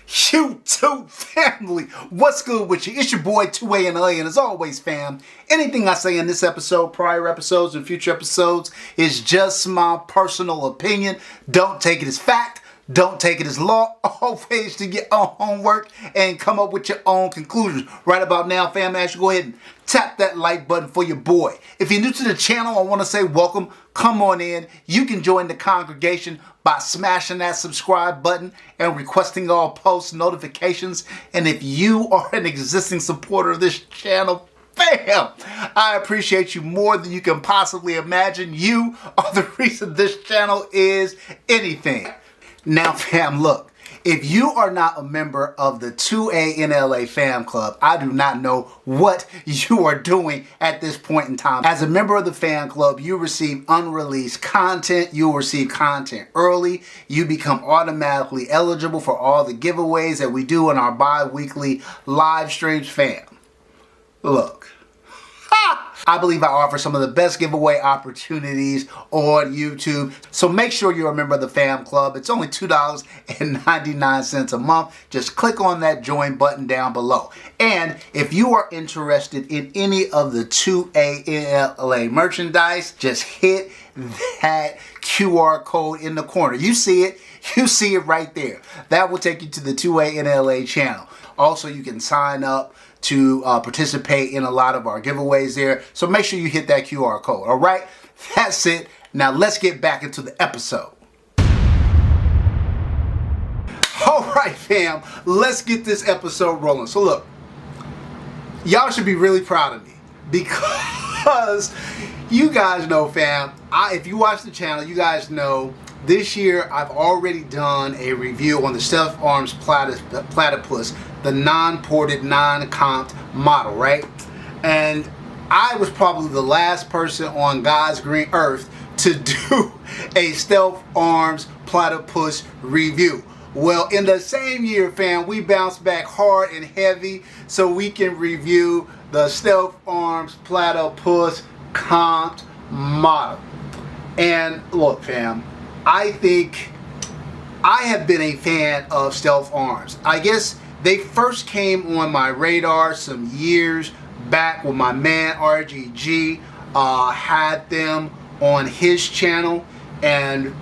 YouTube family, what's good with you? It's your boy 2A and LA, and as always, fam, anything I say in this episode, prior episodes, and future episodes is just my personal opinion. Don't take it as fact. Don't take it as law. Always do your own homework and come up with your own conclusions. Right about now, fam, I should go ahead and tap that like button for your boy. If you're new to the channel, I want to say welcome. Come on in. You can join the congregation by smashing that subscribe button and requesting all post notifications. And if you are an existing supporter of this channel, fam, I appreciate you more than you can possibly imagine. You are the reason this channel is anything. Now, fam, look, if you are not a member of the 2A in LA fam club, I do not know what you are doing at this point in time. As a member of the fan club, you receive unreleased content. You'll receive content early. You become automatically eligible for all the giveaways that we do in our bi-weekly live streams, fam. Look. I believe I offer some of the best giveaway opportunities on YouTube. So make sure you're a member of the fam club. It's only $2.99 a month. Just click on that join button down below. And if you are interested in any of the 2A in LA merchandise, just hit that QR code in the corner. You see it. You see it right there. That will take you to the 2A in LA channel. Also, you can sign up to participate in a lot of our giveaways there. So make sure you hit that QR code. All right, that's it. Now let's get back into the episode. All right, fam, let's get this episode rolling. So look, y'all should be really proud of me because you guys know, fam, if you watch the channel, you guys know this year I've already done a review on the Stealth Arms Platypus, the non-ported, non-comped model, right? And I was probably the last person on God's green earth to do a Stealth Arms Platypus review. Well, in the same year, fam, we bounced back hard and heavy so we can review the Stealth Arms Platypus Comp model. And look, fam, I think I have been a fan of Stealth Arms. I guess they first came on my radar some years back when my man RGG had them on his channel, and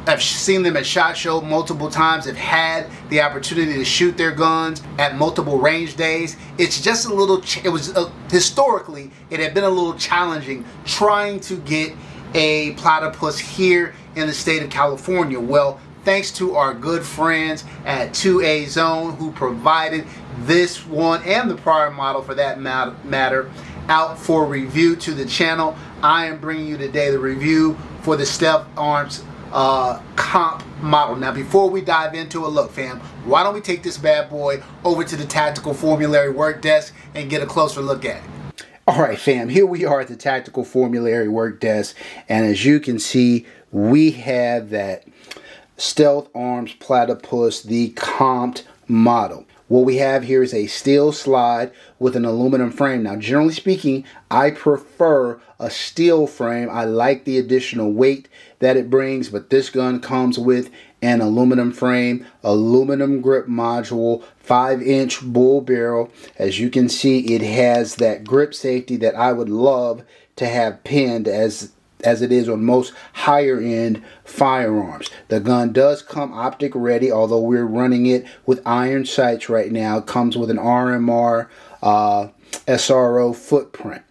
I've seen them at SHOT Show multiple times. I've had the opportunity to shoot their guns at multiple range days. It's just a little, historically, it had been a little challenging trying to get a platypus here in the state of California. Well, thanks to our good friends at 2A Zone who provided this one and the prior model for that matter out for review to the channel, I am bringing you today the review for the Stealth Arms Comp model. Now, before we dive into it, look, fam, why don't we take this bad boy over to the Tactical Formulary work desk and get a closer look at it. All right, fam, here we are at the Tactical Formulary work desk, and as you can see, we have that Stealth Arms Platypus, the comped model. What we have here is a steel slide with an aluminum frame. Now, generally speaking, I prefer a steel frame. I like the additional weight that it brings, but this gun comes with an aluminum frame, aluminum grip module, 5-inch bull barrel. As you can see, it has that grip safety that I would love to have pinned as it is on most higher end firearms. The gun does come optic ready, although we're running it with iron sights right now. It comes with an RMR SRO footprint.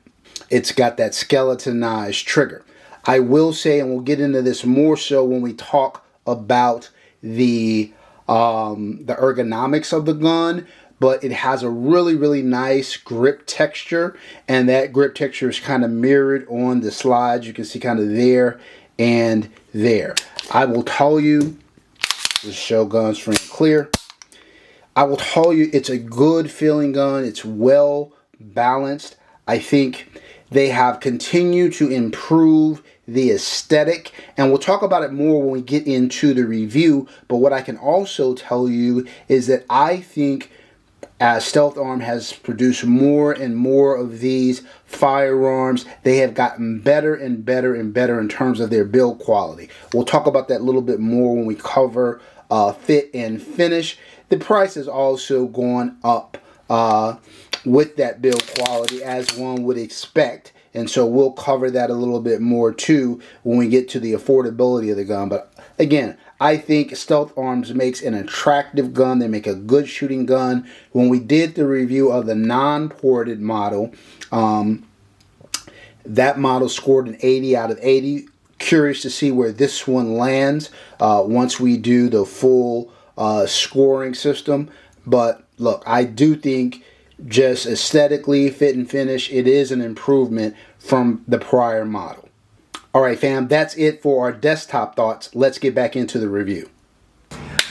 It's got that skeletonized trigger. I will say, and we'll get into this more so when we talk about the ergonomics of the gun, but it has a really, really nice grip texture, and that grip texture is kind of mirrored on the slides. You can see kind of there and there. I will tell you, just show guns free and clear. I will tell you, it's a good feeling gun. It's well balanced. I think they have continued to improve the aesthetic, and we'll talk about it more when we get into the review. But what I can also tell you is that I think as Stealth Arm has produced more and more of these firearms, they have gotten better and better and better in terms of their build quality. We'll talk about that a little bit more when we cover fit and finish. The price has also gone up with that build quality, as one would expect. And so we'll cover that a little bit more too when we get to the affordability of the gun. But again, I think Stealth Arms makes an attractive gun. They make a good shooting gun. When we did the review of the non-ported model, that model scored an 80 out of 80. Curious to see where this one lands once we do the full scoring system. But look, I do think just aesthetically, fit and finish, it is an improvement from the prior model. Alright fam, that's it for our desktop thoughts. Let's get back into the review.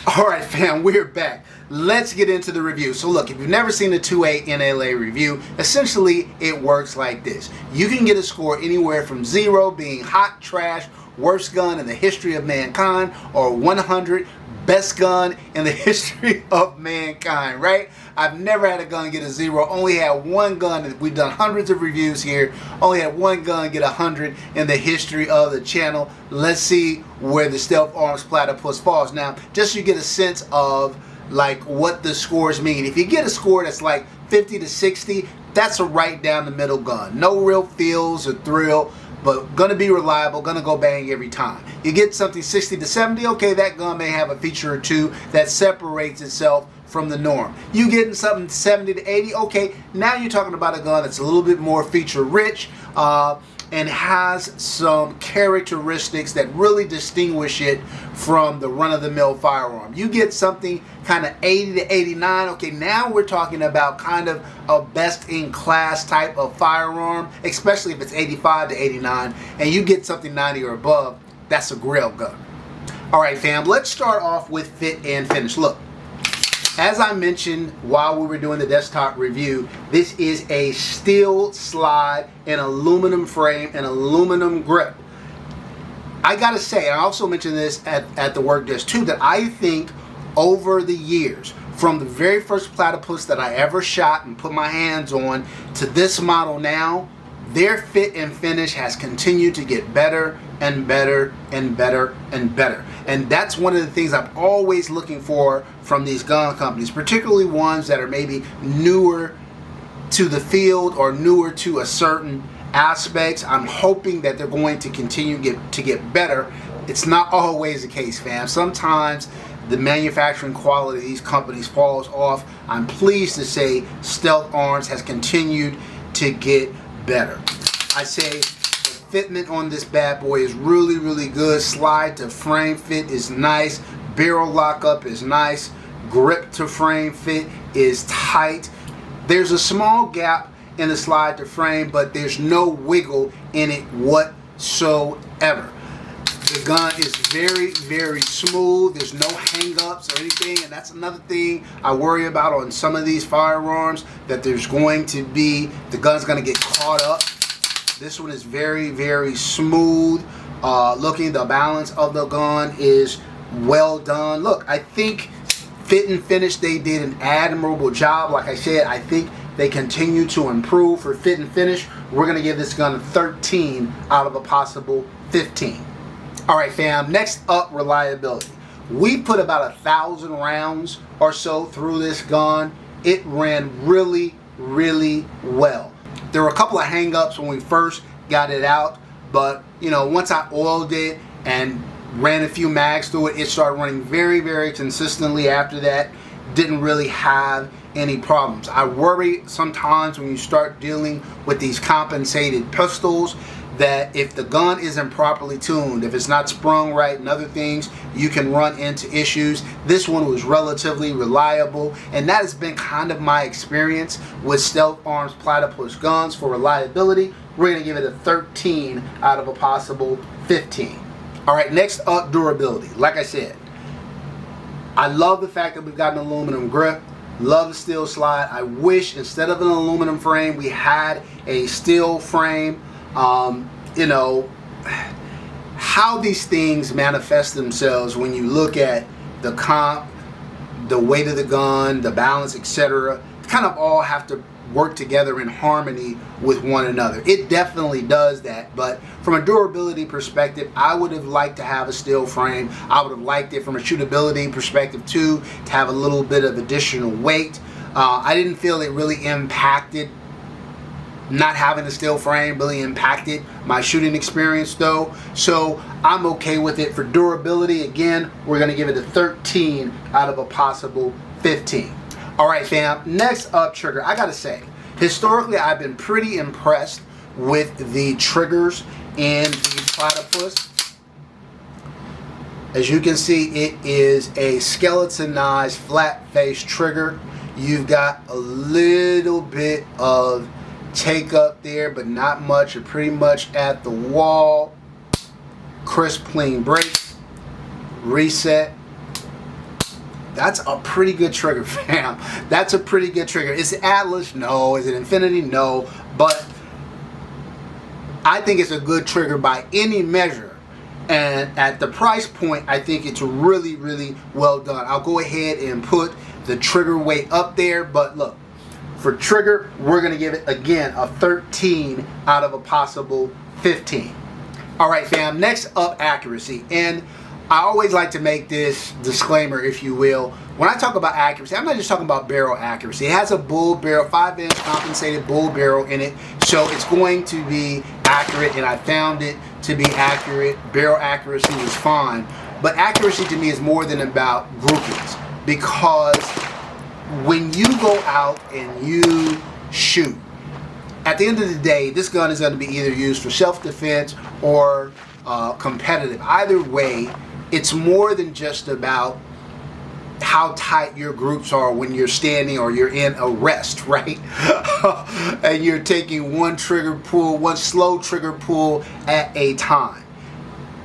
Alright fam, we're back. Let's get into the review. So look, if you've never seen a 2A NLA review, essentially it works like this. You can get a score anywhere from 0 being hot trash, worst gun in the history of mankind, or 100 best gun in the history of mankind, right? I've never had a gun get a 0. Only had one gun. We've done hundreds of reviews here. Only had one gun get 100 in the history of the channel. Let's see where the Stealth Arms Platypus falls. Now, just so you get a sense of like what the scores mean. If you get a score that's like 50 to 60, that's a right down the middle gun. No real feels or thrill, but gonna be reliable, gonna go bang every time. You get something 60 to 70, okay, that gun may have a feature or two that separates itself from the norm. You getting something 70 to 80, okay, now you're talking about a gun that's a little bit more feature rich and has some characteristics that really distinguish it from the run-of-the-mill firearm. You get something kind of 80 to 89, okay, now we're talking about kind of a best-in-class type of firearm, especially if it's 85 to 89, and you get something 90 or above, that's a grill gun. All right, fam, let's start off with fit and finish. Look, as I mentioned while we were doing the desktop review, this is a steel slide, an aluminum frame, an aluminum grip. I gotta say, I also mentioned this at the work desk too, that I think over the years, from the very first Platypus that I ever shot and put my hands on to this model now, their fit and finish has continued to get better and better and better and better. And that's one of the things I'm always looking for from these gun companies, particularly ones that are maybe newer to the field or newer to a certain aspects. I'm hoping that they're going to continue to get better. It's not always the case, fam. Sometimes the manufacturing quality of these companies falls off. I'm pleased to say Stealth Arms has continued to get better. I say the fitment on this bad boy is really, really good. Slide to frame fit is nice. Barrel lockup is nice. Grip to frame fit is tight. There's a small gap in the slide to frame, but there's no wiggle in it whatsoever. The gun is very, very smooth. There's no hang-ups or anything, and that's another thing I worry about on some of these firearms, that there's going to be, the gun's going to get caught up. This one is very, very smooth looking. The balance of the gun is well done. Look, I think fit and finish, they did an admirable job. Like I said, I think they continue to improve for fit and finish. We're going to give this gun a 13 out of a possible 15. Alright fam, next up, reliability. We put about 1,000 rounds or so through this gun. It ran really, really well. There were a couple of hang-ups when we first got it out, but you know, once I oiled it and ran a few mags through it, it started running very, very consistently after that. Didn't really have any problems. I worry sometimes when you start dealing with these compensated pistols that if the gun isn't properly tuned, if it's not sprung right and other things, you can run into issues. This one was relatively reliable, and that has been kind of my experience with Stealth Arms Platypus guns for reliability. We're going to give it a 13 out of a possible 15. Alright, next up, durability. Like I said, I love the fact that we've got an aluminum grip. Love the steel slide. I wish instead of an aluminum frame, we had a steel frame. You know, how these things manifest themselves when you look at the comp, the weight of the gun, the balance, etc. Kind of all have to work together in harmony with one another. It definitely does that, but from a durability perspective, I would have liked to have a steel frame. I would have liked it from a shootability perspective too, to have a little bit of additional weight. I didn't feel it really impacted, not having a steel frame really impacted my shooting experience though, so I'm okay with it. For durability, again, we're going to give it a 13 out of a possible 15. Alright fam, next up, trigger. I gotta say, historically I've been pretty impressed with the triggers in the Platypus. As you can see, it is a skeletonized flat face trigger. You've got a little bit of take up there, but not much. You're pretty much at the wall. Crisp, clean brakes. Reset. That's a pretty good trigger, fam. That's a pretty good trigger. Is it Atlas? No. Is it Infinity? No. But I think it's a good trigger by any measure. And at the price point, I think it's really, really well done. I'll go ahead and put the trigger weight up there. But look, for trigger, we're going to give it, again, a 13 out of a possible 15. All right, fam. Next up, accuracy. And I always like to make this disclaimer, if you will. When I talk about accuracy, I'm not just talking about barrel accuracy. It has a bull barrel, 5-inch compensated bull barrel in it, so it's going to be accurate, and I found it to be accurate. Barrel accuracy was fine, but accuracy to me is more than about groupings, because when you go out and you shoot, at the end of the day, this gun is going to be either used for self-defense or competitive. Either way, it's more than just about how tight your groups are when you're standing or you're in a rest, right? And you're taking one trigger pull, one slow trigger pull at a time.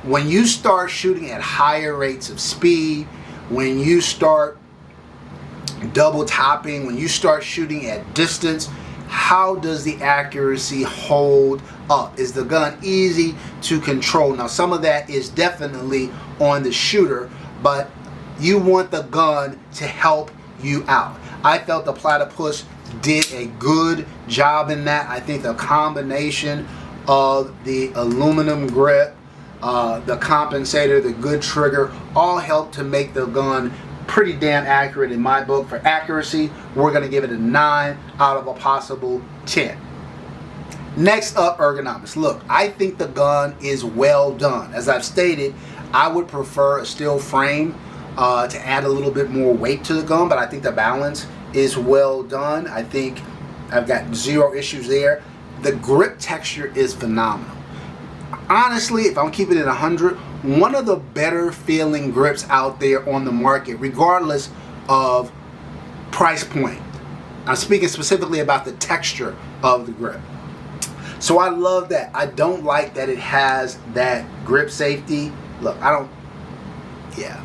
When you start shooting at higher rates of speed, when you start double topping, when you start shooting at distance, how does the accuracy hold up? Is the gun easy to control? Now, some of that is definitely on the shooter, but you want the gun to help you out. I felt the Platypus did a good job in that. I think the combination of the aluminum grip, the compensator, the good trigger, all helped to make the gun pretty damn accurate in my book. For accuracy, we're going to give it a 9 out of a possible 10. Next up, ergonomics. Look, I think the gun is well done. As I've stated, I would prefer a steel frame to add a little bit more weight to the gun, but I think the balance is well done. I think I've got zero issues there. The grip texture is phenomenal. Honestly, if I'm keeping it 100, one of the better feeling grips out there on the market, regardless of price point. I'm speaking specifically about the texture of the grip. So I love that. I don't like that it has that grip safety. Look, I don't, yeah.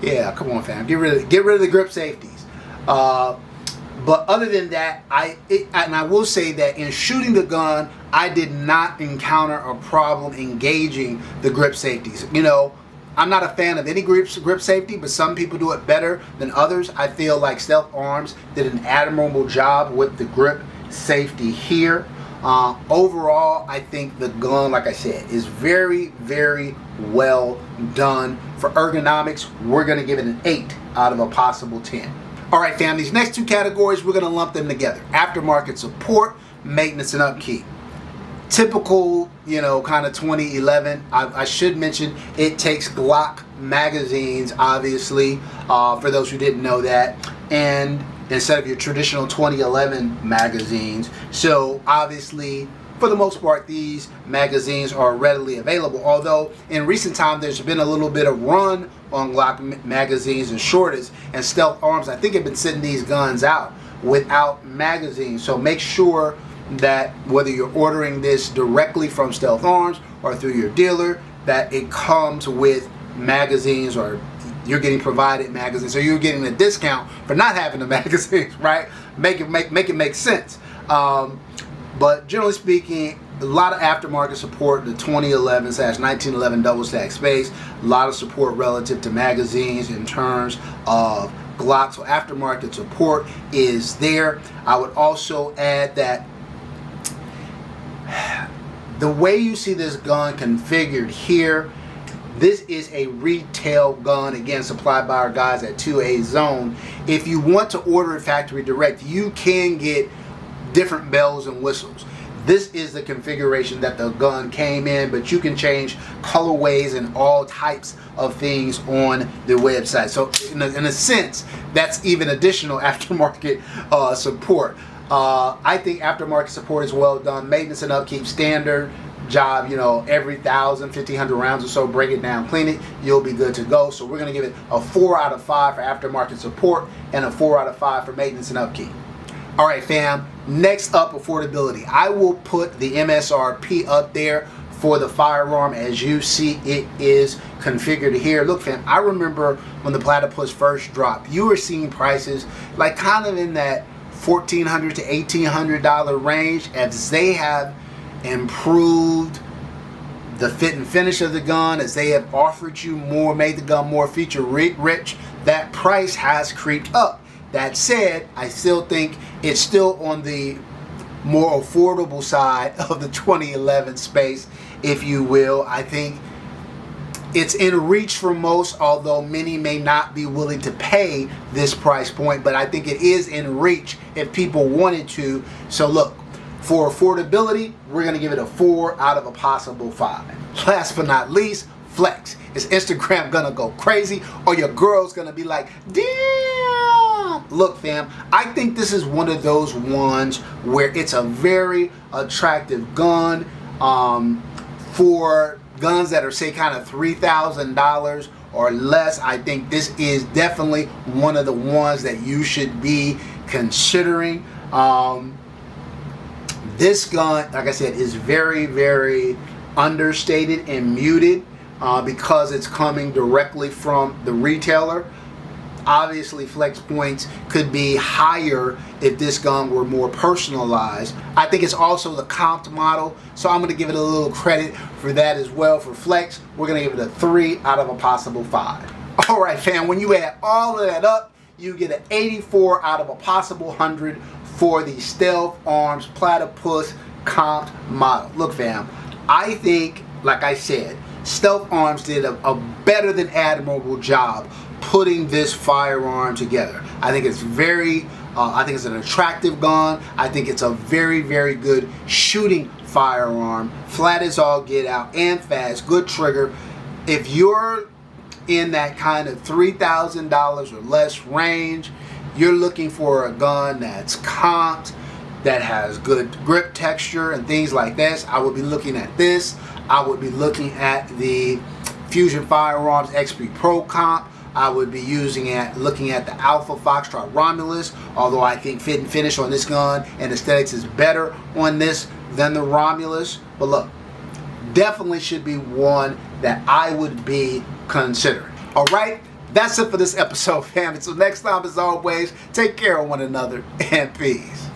Yeah, come on fam, get rid of the grip safeties. But other than that, and I will say that in shooting the gun, I did not encounter a problem engaging the grip safeties. You know, I'm not a fan of any grip safety, but some people do it better than others. I feel like Stealth Arms did an admirable job with the grip safety here. Overall, I think the gun, like I said, is very, very well done. For ergonomics, we're going to give it an 8 out of a possible 10. Alright fam, these next two categories, we're going to lump them together. Aftermarket support, maintenance, and upkeep. Typical, you know, kind of 2011. I should mention it takes Glock magazines, obviously, for those who didn't know that, and instead of your traditional 2011 magazines. So obviously, for the most part, these magazines are readily available. Although in recent time, there's been a little bit of run on Glock magazines and shortage, and Stealth Arms, I think, have been sending these guns out without magazines. So make sure that whether you're ordering this directly from Stealth Arms or through your dealer, that it comes with magazines, or you're getting provided magazines, so you're getting a discount for not having the magazines, right? Make it make sense. But generally speaking, a lot of aftermarket support, the 2011/1911 double stack space, a lot of support relative to magazines in terms of Glock, so aftermarket support is there. I would also add that the way you see this gun configured here, this is a retail gun, again, supplied by our guys at 2A Zone. If you want to order it factory direct, you can get different bells and whistles. This is the configuration that the gun came in, but you can change colorways and all types of things on the website. So in a sense, that's even additional aftermarket support. I think aftermarket support is well done. Maintenance and upkeep, standard job, you know, every 1,000, 1,500 rounds or so, break it down, clean it, you'll be good to go. So we're going to give it a 4 out of 5 for aftermarket support and a 4 out of 5 for maintenance and upkeep. All right, fam, next up, affordability. I will put the MSRP up there for the Firearm. As you see, it is configured here. Look, fam, I remember when the Platypus first dropped, you were seeing prices like kind of in that $1,400 to $1,800 range. As they have improved the fit and finish of the gun, as they have offered you more, made the gun more feature rich, that price has creeped up. That said, I still think it's still on the more affordable side of the 2011 space, if you will. I think it's in reach for most, although many may not be willing to pay this price point, but I think it is in reach if people wanted to. So look, for affordability, we're going to give it a 4 out of a possible 5. Last but not least, flex. Is Instagram gonna go crazy, or your girl's gonna be like, damn? Look, fam, I think this is one of those ones where it's a very attractive gun. For guns that are, say, kind of $3,000 or less, I think this is definitely one of the ones that you should be considering. This gun, like I said, is very, very understated and muted. Because it's coming directly from the retailer. Obviously, flex points could be higher if this gun were more personalized. I think it's also the comped model, so I'm going to give it a little credit for that as well. For flex, we're going to give it a 3 out of a possible 5. All right, fam, when you add all of that up, you get an 84 out of a possible 100 for the Stealth Arms Platypus Comp model. Look, fam, I think, like I said, Stealth Arms did a better than admirable job putting this firearm together. I think it's I think it's an attractive gun. I think it's a very, very good shooting firearm. Flat as all get out and fast, good trigger. If you're in that kind of $3,000 or less range, you're looking for a gun that's comped, that has good grip texture and things like this, I would be looking at this. I would be looking at the Fusion Firearms XP Pro Comp. I would be looking at the Alpha Foxtrot Romulus, although I think fit and finish on this gun and aesthetics is better on this than the Romulus. But look, definitely should be one that I would be considering. All right, that's it for this episode, fam. Until next time, as always, take care of one another and peace.